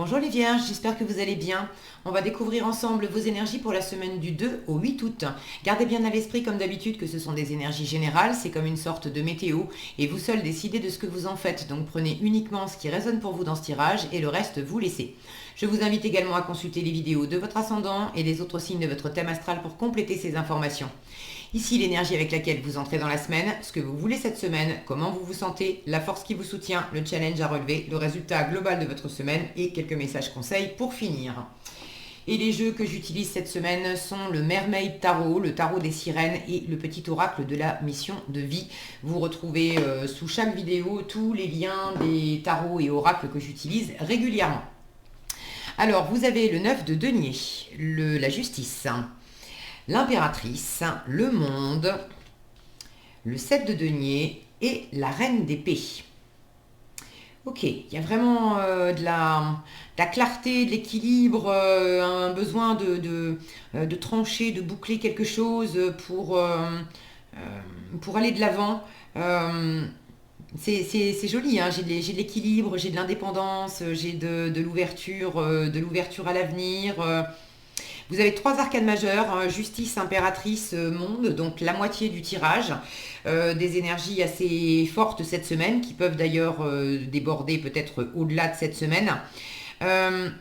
Bonjour les Vierges, j'espère que vous allez bien. On va découvrir ensemble vos énergies pour la semaine du 2 au 8 août. Gardez bien à l'esprit comme d'habitude que ce sont des énergies générales, c'est comme une sorte de météo et vous seuls décidez de ce que vous en faites. Donc prenez uniquement ce qui résonne pour vous dans ce tirage et le reste vous laissez. Je vous invite également à consulter les vidéos de votre ascendant et les autres signes de votre thème astral pour compléter ces informations. Ici l'énergie avec laquelle vous entrez dans la semaine, ce que vous voulez cette semaine, comment vous vous sentez, la force qui vous soutient, le challenge à relever, le résultat global de votre semaine et quelques messages conseils pour finir. Et les jeux que j'utilise cette semaine sont le Mermaid Tarot, le tarot des sirènes et le petit oracle de la mission de vie. Vous retrouvez sous chaque vidéo tous les liens des tarots et oracles que j'utilise régulièrement. Alors, vous avez le 9 de denier, la justice, l'impératrice, le monde, le 7 de denier et la reine d'épée. Ok, il y a vraiment de la clarté, de l'équilibre, un besoin de trancher, de boucler quelque chose pour aller de l'avant. C'est joli, hein. J'ai de l'équilibre, j'ai de l'indépendance, j'ai de l'ouverture à l'avenir. Vous avez 3 arcanes majeures, hein, justice, impératrice, monde, donc la moitié du tirage. Des énergies assez fortes cette semaine, qui peuvent d'ailleurs déborder peut-être au-delà de cette semaine. Je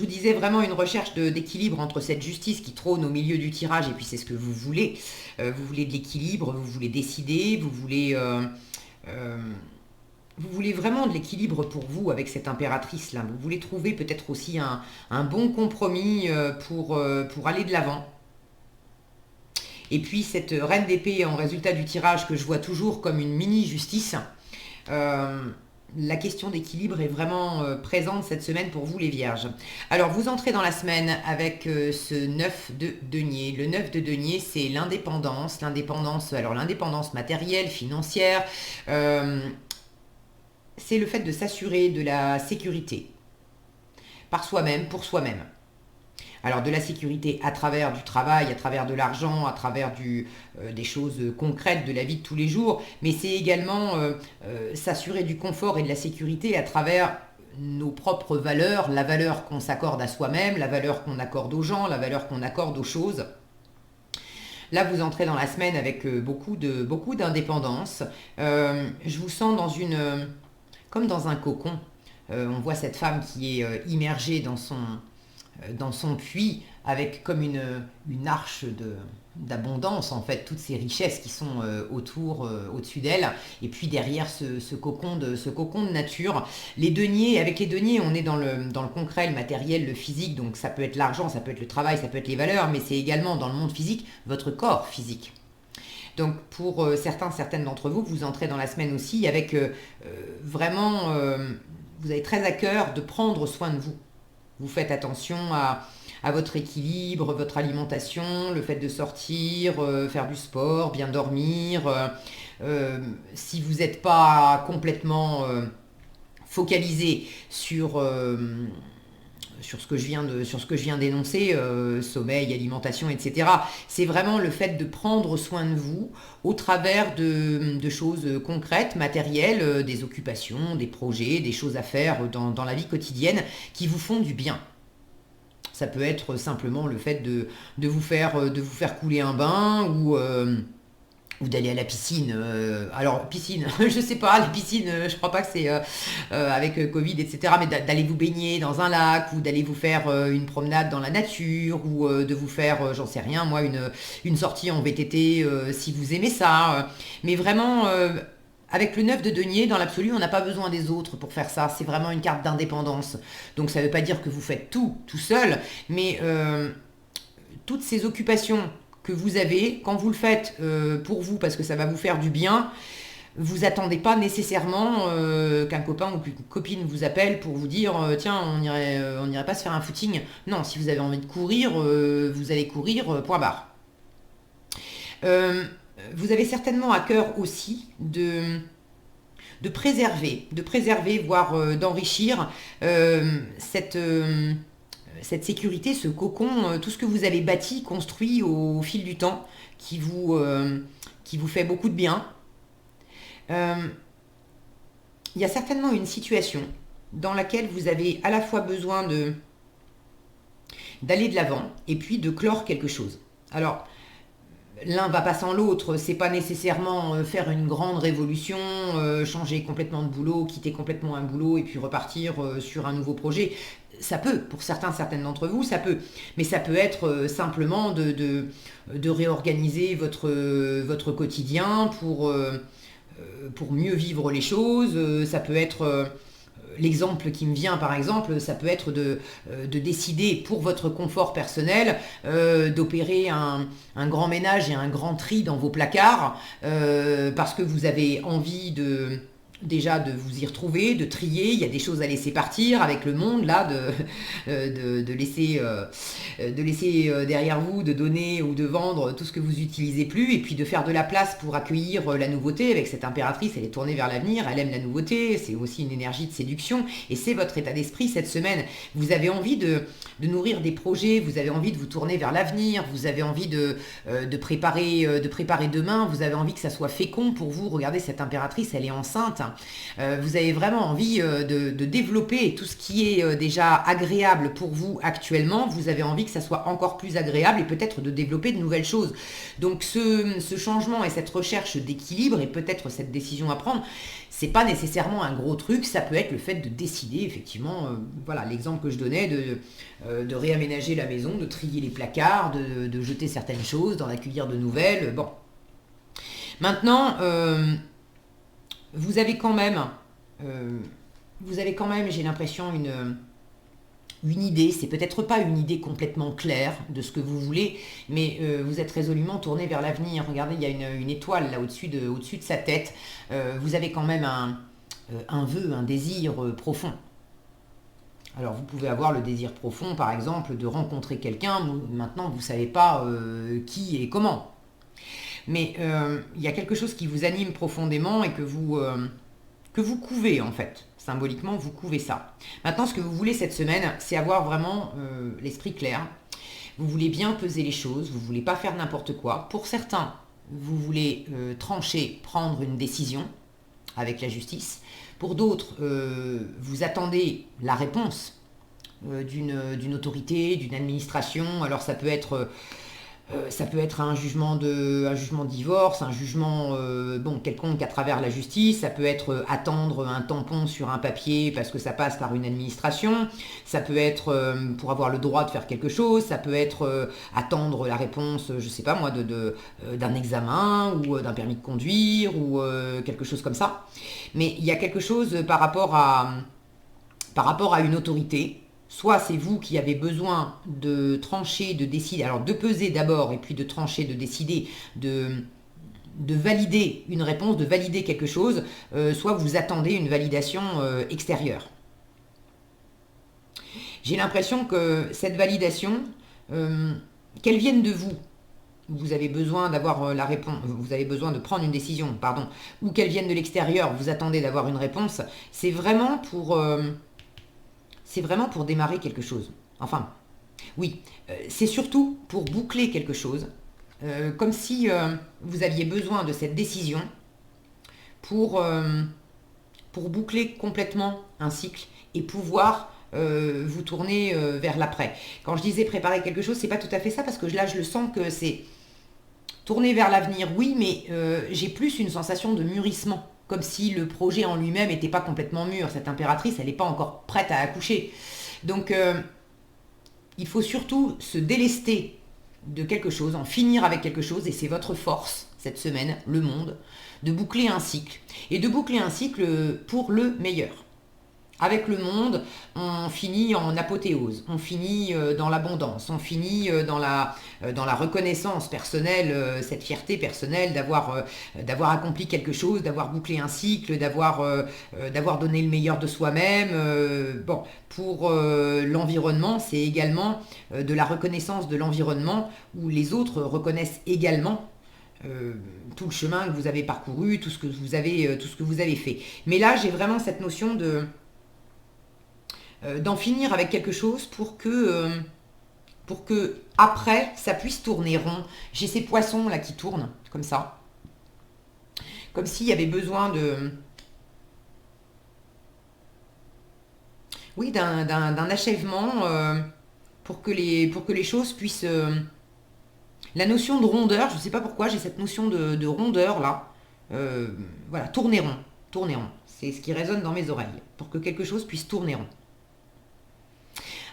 vous disais vraiment une recherche d'équilibre entre cette justice qui trône au milieu du tirage, et puis c'est ce que vous voulez. Vous voulez de l'équilibre, vous voulez décider, vous voulez vraiment de l'équilibre pour vous avec cette impératrice-là. Vous voulez trouver peut-être aussi un bon compromis pour aller de l'avant. Et puis cette reine d'épée en résultat du tirage que je vois toujours comme une mini-justice. La question d'équilibre est vraiment présente cette semaine pour vous les vierges. Alors vous entrez dans la semaine avec ce 9 de denier. Le 9 de denier, c'est l'indépendance. Alors l'indépendance matérielle, financière. C'est le fait de s'assurer de la sécurité par soi-même, pour soi-même. Alors de la sécurité à travers du travail, à travers de l'argent, à travers des choses concrètes de la vie de tous les jours, mais c'est également s'assurer du confort et de la sécurité à travers nos propres valeurs, la valeur qu'on s'accorde à soi-même, la valeur qu'on accorde aux gens, la valeur qu'on accorde aux choses. Là, vous entrez dans la semaine avec beaucoup d'indépendance. Je vous sens comme dans un cocon. On voit cette femme qui est immergée dans son puits avec comme une arche d'abondance, en fait, toutes ces richesses qui sont au-dessus d'elle. Et puis derrière ce cocon de nature, avec les deniers, on est dans le concret, le matériel, le physique. Donc ça peut être l'argent, ça peut être le travail, ça peut être les valeurs, mais c'est également dans le monde physique, votre corps physique. Donc pour certaines d'entre vous, vous entrez dans la semaine aussi avec vraiment, vous avez très à cœur de prendre soin de vous. Vous faites attention à votre équilibre, votre alimentation, le fait de sortir, faire du sport, bien dormir. Si vous n'êtes pas complètement focalisé sur ce que je viens d'énoncer, sommeil, alimentation, etc. C'est vraiment le fait de prendre soin de vous au travers de choses concrètes, matérielles, des occupations, des projets, des choses à faire dans la vie quotidienne qui vous font du bien. Ça peut être simplement le fait de vous faire couler un bain ou d'aller à la piscine. Alors, piscine, je sais pas, la piscine, je crois pas que c'est avec Covid, etc. Mais d'aller vous baigner dans un lac ou d'aller vous faire une promenade dans la nature ou de vous faire, j'en sais rien, moi, une sortie en VTT si vous aimez ça. Mais vraiment, avec le 9 de denier, dans l'absolu, on n'a pas besoin des autres pour faire ça. C'est vraiment une carte d'indépendance. Donc, ça ne veut pas dire que vous faites tout seul, mais toutes ces occupations que vous avez, quand vous le faites pour vous, parce que ça va vous faire du bien, vous attendez pas nécessairement qu'un copain ou qu'une copine vous appelle pour vous dire tiens, on irait pas se faire un footing. Non, si vous avez envie de courir, vous allez courir, point barre. Vous avez certainement à cœur aussi de préserver, voire d'enrichir cette sécurité, ce cocon, tout ce que vous avez bâti, construit au fil du temps, qui vous fait beaucoup de bien. Il y a certainement une situation dans laquelle vous avez à la fois besoin d'aller de l'avant et puis de clore quelque chose. Alors, l'un va pas sans l'autre, c'est pas nécessairement faire une grande révolution, changer complètement de boulot, quitter complètement un boulot et puis repartir sur un nouveau projet. Ça peut, pour certaines d'entre vous, ça peut. Mais ça peut être simplement de réorganiser votre quotidien pour mieux vivre les choses. Ça peut être l'exemple qui me vient par exemple, ça peut être de décider pour votre confort personnel d'opérer un grand ménage et un grand tri dans vos placards parce que vous avez envie déjà de vous y retrouver, de trier, il y a des choses à laisser partir avec le monde là, de laisser derrière vous, de donner ou de vendre tout ce que vous utilisez plus et puis de faire de la place pour accueillir la nouveauté. Avec cette impératrice, elle est tournée vers l'avenir, elle aime la nouveauté, c'est aussi une énergie de séduction et c'est votre état d'esprit cette semaine. Vous avez envie de nourrir des projets, vous avez envie de vous tourner vers l'avenir, vous avez envie de préparer demain, vous avez envie que ça soit fécond pour vous. Regardez cette impératrice, elle est enceinte. Vous avez vraiment envie de développer tout ce qui est déjà agréable pour vous actuellement. Vous avez envie que ça soit encore plus agréable et peut-être de développer de nouvelles choses. Donc ce changement et cette recherche d'équilibre et peut-être cette décision à prendre, c'est pas nécessairement un gros truc, ça peut être le fait de décider effectivement, voilà l'exemple que je donnais de réaménager la maison, de trier les placards, de jeter certaines choses, d'en accueillir de nouvelles. Bon. Maintenant, vous avez quand même, j'ai l'impression, une idée. C'est peut-être pas une idée complètement claire de ce que vous voulez, mais vous êtes résolument tourné vers l'avenir. Regardez, il y a une étoile là au-dessus de sa tête. Vous avez quand même un vœu, un désir profond. Alors vous pouvez avoir le désir profond, par exemple, de rencontrer quelqu'un. Maintenant, vous ne savez pas qui et comment. Mais il y a quelque chose qui vous anime profondément et que vous couvez en fait. Symboliquement, vous couvez ça. Maintenant, ce que vous voulez cette semaine, c'est avoir vraiment l'esprit clair. Vous voulez bien peser les choses, vous ne voulez pas faire n'importe quoi. Pour certains, vous voulez trancher, prendre une décision avec la justice. Pour d'autres, vous attendez la réponse d'une autorité, d'une administration. Alors ça peut être un jugement de divorce, un jugement quelconque à travers la justice. Ça peut être attendre un tampon sur un papier parce que ça passe par une administration. Ça peut être pour avoir le droit de faire quelque chose. Ça peut être attendre la réponse, je sais pas moi, d'un examen ou d'un permis de conduire ou quelque chose comme ça. Mais il y a quelque chose par rapport à une autorité. Soit c'est vous qui avez besoin de trancher, de décider, alors de peser d'abord et puis de trancher, de décider, de valider une réponse, de valider quelque chose, soit vous attendez une validation extérieure. J'ai l'impression que cette validation, qu'elle vienne de vous, vous avez besoin d'avoir la réponse, vous avez besoin de prendre une décision, pardon, ou qu'elle vienne de l'extérieur, vous attendez d'avoir une réponse, c'est vraiment pour démarrer quelque chose. Enfin, oui, c'est surtout pour boucler quelque chose, comme si vous aviez besoin de cette décision pour boucler complètement un cycle et pouvoir vous tourner vers l'après. Quand je disais préparer quelque chose, c'est pas tout à fait ça, parce que là, je le sens que c'est tourner vers l'avenir, oui, mais j'ai plus une sensation de mûrissement. Comme si le projet en lui-même n'était pas complètement mûr. Cette impératrice, elle n'est pas encore prête à accoucher. Donc, il faut surtout se délester de quelque chose, en finir avec quelque chose, et c'est votre force, cette semaine, le monde, de boucler un cycle. Et de boucler un cycle pour le meilleur. Avec le monde, on finit en apothéose, on finit dans l'abondance, on finit dans la reconnaissance personnelle, cette fierté personnelle d'avoir accompli quelque chose, d'avoir bouclé un cycle, d'avoir donné le meilleur de soi-même. Pour l'environnement, c'est également de la reconnaissance de l'environnement où les autres reconnaissent également tout le chemin que vous avez parcouru, tout ce que vous avez fait. Mais là, j'ai vraiment cette notion d'en finir avec quelque chose pour que après ça puisse tourner rond. J'ai ces poissons là qui tournent comme ça, comme s'il y avait besoin oui, d'un achèvement pour que les choses puissent... la notion de rondeur, je ne sais pas pourquoi, j'ai cette notion de rondeur là. Euh, voilà, tourner rond. Tourner rond. C'est ce qui résonne dans mes oreilles. Pour que quelque chose puisse tourner rond.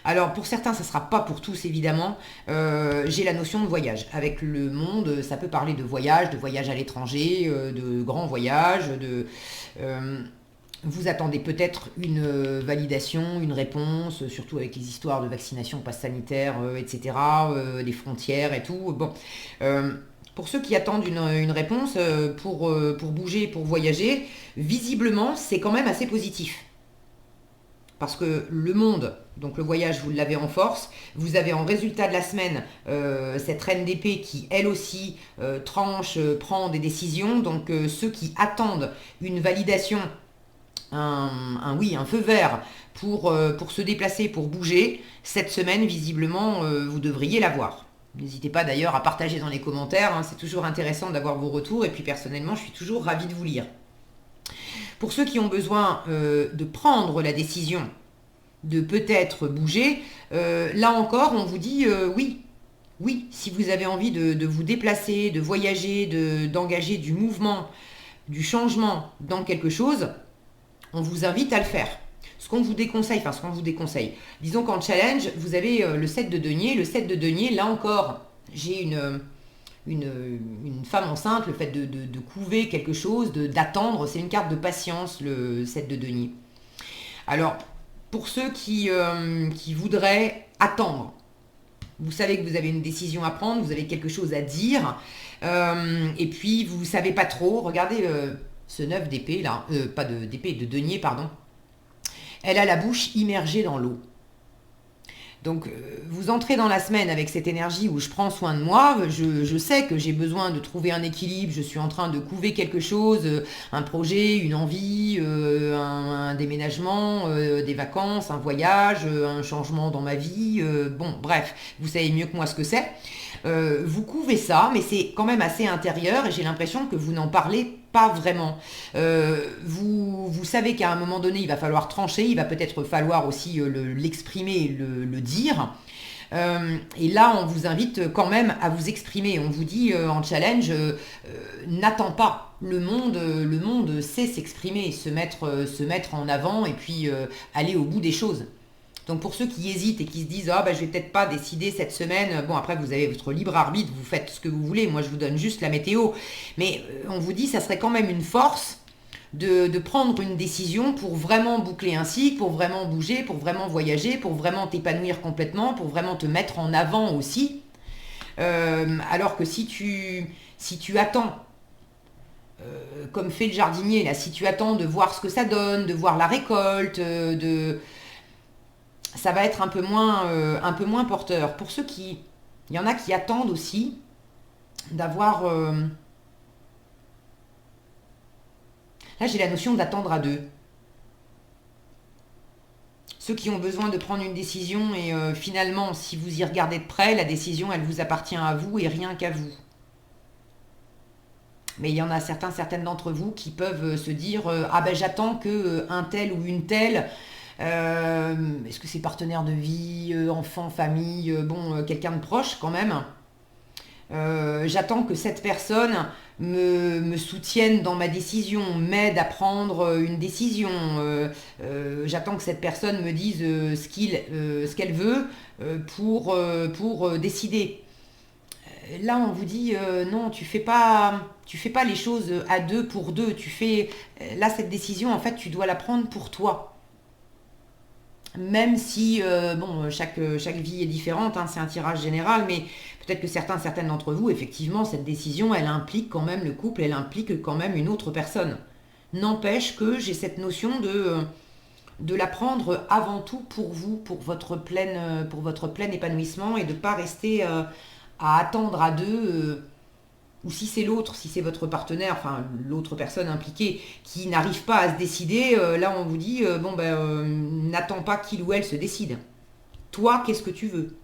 Alors pour certains, ça ne sera pas pour tous évidemment. J'ai la notion de voyage. Avec le monde, ça peut parler de voyage à l'étranger, de grands voyages, vous attendez peut-être une validation, une réponse, surtout avec les histoires de vaccination, passe sanitaire, etc., des frontières et tout. Bon, pour ceux qui attendent une réponse pour bouger, pour voyager, visiblement, c'est quand même assez positif. Parce que le monde, donc le voyage, vous l'avez en force. Vous avez en résultat de la semaine cette reine d'épée qui, elle aussi, tranche, prend des décisions. Donc ceux qui attendent une validation, un feu vert pour se déplacer, pour bouger, cette semaine, visiblement, vous devriez l'avoir. N'hésitez pas d'ailleurs à partager dans les commentaires, hein, c'est toujours intéressant d'avoir vos retours, et puis personnellement, je suis toujours ravie de vous lire. Pour ceux qui ont besoin de prendre la décision de peut-être bouger, là encore, on vous dit oui. Oui, si vous avez envie de vous déplacer, de voyager, d'engager du mouvement, du changement dans quelque chose, on vous invite à le faire. Ce qu'on vous déconseille, disons qu'en challenge, vous avez le 7 de denier. Le 7 de denier, là encore, j'ai une femme enceinte, le fait de couver quelque chose, d'attendre, c'est une carte de patience, le 7 de denier. Alors, pour ceux qui voudraient attendre, vous savez que vous avez une décision à prendre, vous avez quelque chose à dire, et puis vous ne savez pas trop, regardez ce 9 d'épée, là, pas d'épée, de denier, pardon, elle a la bouche immergée dans l'eau. Donc vous entrez dans la semaine avec cette énergie où je prends soin de moi, je sais que j'ai besoin de trouver un équilibre, je suis en train de couver quelque chose, un projet, une envie, un déménagement, des vacances, un voyage, un changement dans ma vie, bon bref, vous savez mieux que moi ce que c'est. Vous couvez ça, mais c'est quand même assez intérieur et j'ai l'impression que vous n'en parlez pas vraiment. Vous savez qu'à un moment donné, il va falloir trancher, il va peut-être falloir aussi l'exprimer, le dire. Et là, on vous invite quand même à vous exprimer. On vous dit en challenge, n'attends pas. Le monde sait s'exprimer, se mettre en avant et puis aller au bout des choses. Donc pour ceux qui hésitent et qui se disent « je vais peut-être pas décider cette semaine », bon après vous avez votre libre arbitre, vous faites ce que vous voulez, moi je vous donne juste la météo. Mais on vous dit ça serait quand même une force de prendre une décision pour vraiment boucler un cycle, pour vraiment bouger, pour vraiment voyager, pour vraiment t'épanouir complètement, pour vraiment te mettre en avant aussi. Alors que si tu attends, comme fait le jardinier, là, si tu attends de voir ce que ça donne, de voir la récolte, ça va être un peu moins porteur. Pour ceux il y en a qui attendent aussi d'avoir... Là, j'ai la notion d'attendre à deux. Ceux qui ont besoin de prendre une décision et finalement, si vous y regardez de près, la décision, elle vous appartient à vous et rien qu'à vous. Mais il y en a certaines d'entre vous qui peuvent se dire j'attends que un tel ou une telle... est-ce que c'est partenaire de vie, enfant, famille, quelqu'un de proche quand même. J'attends que cette personne me soutienne dans ma décision, m'aide à prendre une décision. J'attends que cette personne me dise ce qu'elle veut pour décider. Là, on vous dit non, tu fais pas les choses à deux pour deux. Là, cette décision, en fait, tu dois la prendre pour toi. Même si, chaque vie est différente, hein, c'est un tirage général, mais peut-être que certaines d'entre vous, effectivement, cette décision, elle implique quand même le couple, elle implique quand même une autre personne. N'empêche que j'ai cette notion de la prendre avant tout pour vous, pour votre plein épanouissement et de ne pas rester à attendre à deux... ou si c'est l'autre, si c'est votre partenaire, enfin l'autre personne impliquée qui n'arrive pas à se décider, là on vous dit, n'attends pas qu'il ou elle se décide. Toi, qu'est-ce que tu veux?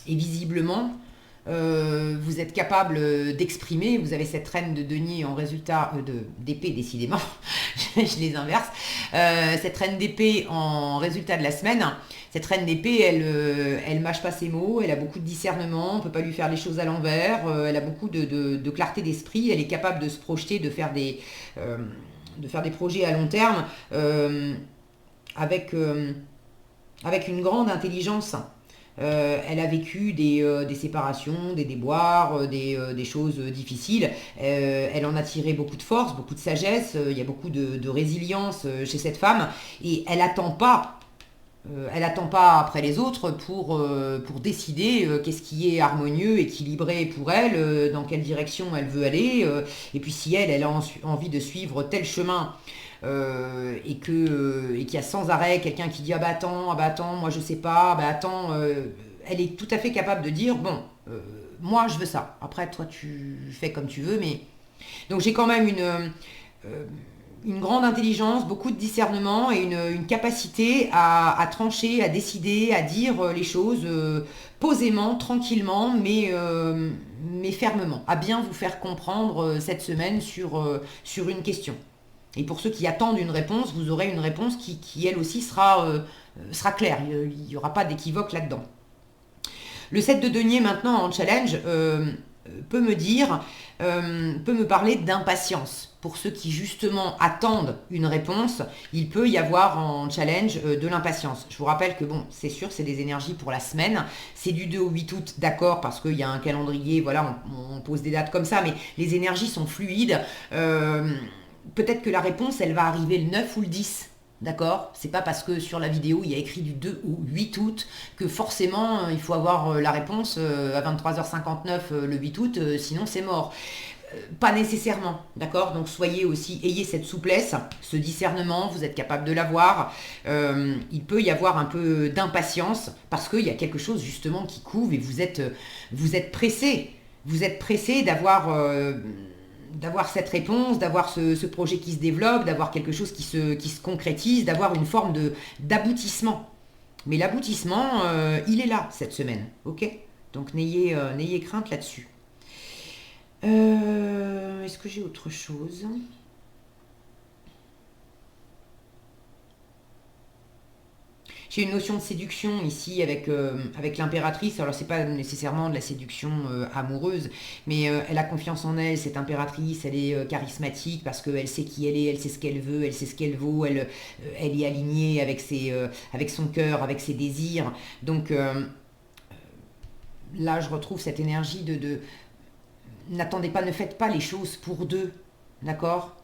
Et visiblement, vous êtes capable d'exprimer, vous avez cette reine de denier en résultat, d'épée décidément, je les inverse, cette reine d'épée en résultat de la semaine. Cette reine d'épée, elle mâche pas ses mots, elle a beaucoup de discernement, on ne peut pas lui faire les choses à l'envers, elle a beaucoup de clarté d'esprit, elle est capable de se projeter, de faire des projets à long terme avec une grande intelligence. Elle a vécu des séparations, des déboires, des choses difficiles. Elle en a tiré beaucoup de force, beaucoup de sagesse. Il y a beaucoup de résilience chez cette femme. Et elle attend pas après les autres pour décider qu'est-ce qui est harmonieux, équilibré pour elle, dans quelle direction elle veut aller. Et puis si elle a envie de suivre tel chemin et qu'il y a sans arrêt quelqu'un qui dit ah bah attends, moi je sais pas, ah bah attends, elle est tout à fait capable de dire bon, moi je veux ça. Après toi tu fais comme tu veux, mais donc j'ai quand même une grande intelligence, beaucoup de discernement et une capacité à trancher, à décider, à dire les choses posément, tranquillement, mais fermement, à bien vous faire comprendre cette semaine sur une question. Et pour ceux qui attendent une réponse, vous aurez une réponse qui elle aussi sera claire. Il n'y aura pas d'équivoque là-dedans. Le 7 de denier maintenant en challenge peut me parler d'impatience. Pour ceux qui justement attendent une réponse, il peut y avoir en challenge de l'impatience. Je vous rappelle que bon, c'est sûr, c'est des énergies pour la semaine. C'est du 2 au 8 août, d'accord, parce qu'il y a un calendrier, voilà, on pose des dates comme ça, mais les énergies sont fluides. Peut-être que la réponse, elle va arriver le 9 ou le 10. D'accord? C'est pas parce que sur la vidéo il y a écrit du 2 au 8 août que forcément il faut avoir la réponse à 23h59 le 8 août, sinon c'est mort. Pas nécessairement, d'accord? Donc ayez cette souplesse, ce discernement, vous êtes capable de l'avoir. Il peut y avoir un peu d'impatience parce qu'il y a quelque chose justement qui couve et vous êtes pressé. Vous êtes pressé d'avoir cette réponse, d'avoir ce projet qui se développe, d'avoir quelque chose qui se concrétise, d'avoir une forme d'aboutissement. Mais l'aboutissement, il est là cette semaine, ok? Donc n'ayez crainte là-dessus. Est-ce que j'ai autre chose ? J'ai une notion de séduction ici avec l'impératrice. Alors c'est pas nécessairement de la séduction amoureuse, mais elle a confiance en elle, cette impératrice, elle est charismatique parce qu'elle sait qui elle est, elle sait ce qu'elle veut, elle sait ce qu'elle vaut, elle est alignée avec son cœur, avec ses désirs. Donc là je retrouve cette énergie n'attendez pas, ne faites pas les choses pour deux, d'accord,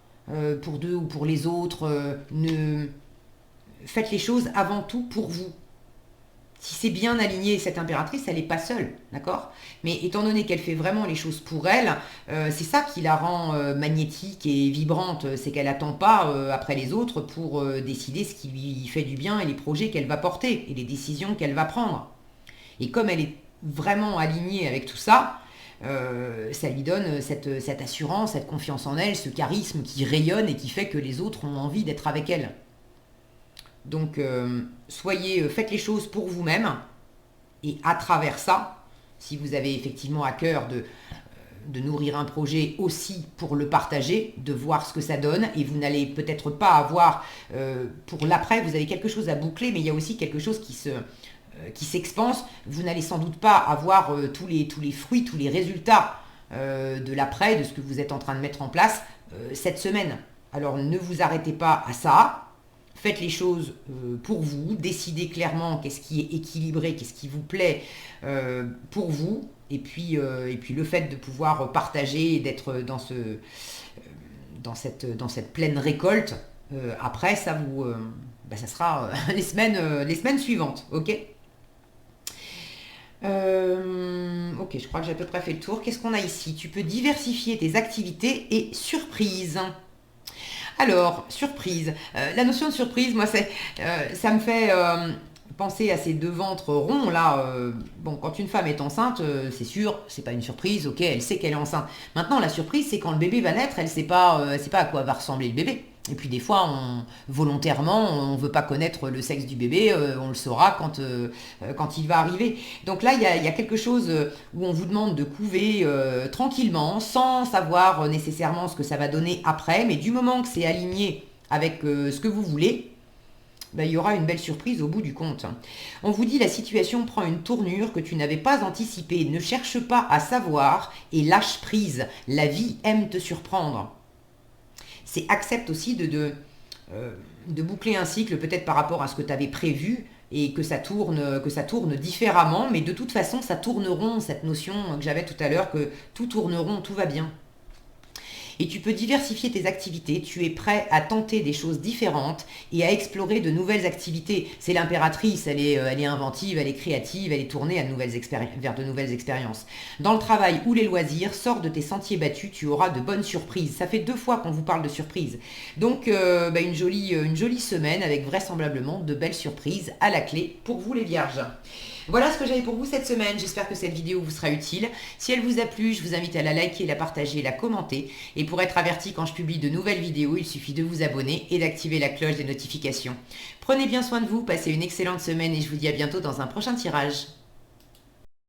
pour deux ou pour les autres, faites les choses avant tout pour vous. Si c'est bien aligné, cette impératrice, elle n'est pas seule, d'accord? Mais étant donné qu'elle fait vraiment les choses pour elle, c'est ça qui la rend magnétique et vibrante, c'est qu'elle n'attend pas après les autres pour décider ce qui lui fait du bien et les projets qu'elle va porter et les décisions qu'elle va prendre. Et comme elle est vraiment alignée avec tout ça, ça lui donne cette assurance, cette confiance en elle, ce charisme qui rayonne et qui fait que les autres ont envie d'être avec elle. Donc, faites les choses pour vous-même et à travers ça, si vous avez effectivement à cœur de nourrir un projet aussi pour le partager, de voir ce que ça donne et vous n'allez peut-être pas avoir pour l'après, vous avez quelque chose à boucler, mais il y a aussi quelque chose qui s'expanse. Vous n'allez sans doute pas avoir tous les fruits, tous les résultats de l'après, de ce que vous êtes en train de mettre en place cette semaine. Alors ne vous arrêtez pas à ça. Faites les choses pour vous, décidez clairement qu'est-ce qui est équilibré, qu'est-ce qui vous plaît pour vous, et puis le fait de pouvoir partager et d'être dans cette pleine récolte, après ça ça sera les semaines suivantes, ok? Ok, je crois que j'ai à peu près fait le tour. Qu'est-ce qu'on a ici? Tu peux diversifier tes activités et surprises. Alors, surprise. La notion de surprise, moi, ça me fait penser à ces deux ventres ronds là. Bon, quand une femme est enceinte, c'est sûr, c'est pas une surprise, ok, elle sait qu'elle est enceinte. Maintenant, la surprise, c'est quand le bébé va naître, elle sait pas à quoi va ressembler le bébé. Et puis des fois, volontairement, on ne veut pas connaître le sexe du bébé, on le saura quand il va arriver. Donc là, il y a quelque chose où on vous demande de couver tranquillement, sans savoir nécessairement ce que ça va donner après, mais du moment que c'est aligné avec ce que vous voulez, ben, il y aura une belle surprise au bout du compte. On vous dit la situation prend une tournure que tu n'avais pas anticipée. Ne cherche pas à savoir et lâche prise. La vie aime te surprendre. C'est accepte aussi de boucler un cycle peut-être par rapport à ce que tu avais prévu et que ça tourne différemment, mais de toute façon ça tourne rond, cette notion que j'avais tout à l'heure, que tout tourne rond, tout va bien. Et tu peux diversifier tes activités, tu es prêt à tenter des choses différentes et à explorer de nouvelles activités. C'est l'impératrice, elle est inventive, elle est créative, elle est tournée vers de nouvelles expériences. Dans le travail ou les loisirs, sors de tes sentiers battus, tu auras de bonnes surprises. Ça fait 2 fois qu'on vous parle de surprises. Donc une jolie semaine avec vraisemblablement de belles surprises à la clé pour vous les vierges. Voilà ce que j'avais pour vous cette semaine. J'espère que cette vidéo vous sera utile. Si elle vous a plu, je vous invite à la liker, la partager, la commenter. Et pour être averti quand je publie de nouvelles vidéos, il suffit de vous abonner et d'activer la cloche des notifications. Prenez bien soin de vous, passez une excellente semaine et je vous dis à bientôt dans un prochain tirage.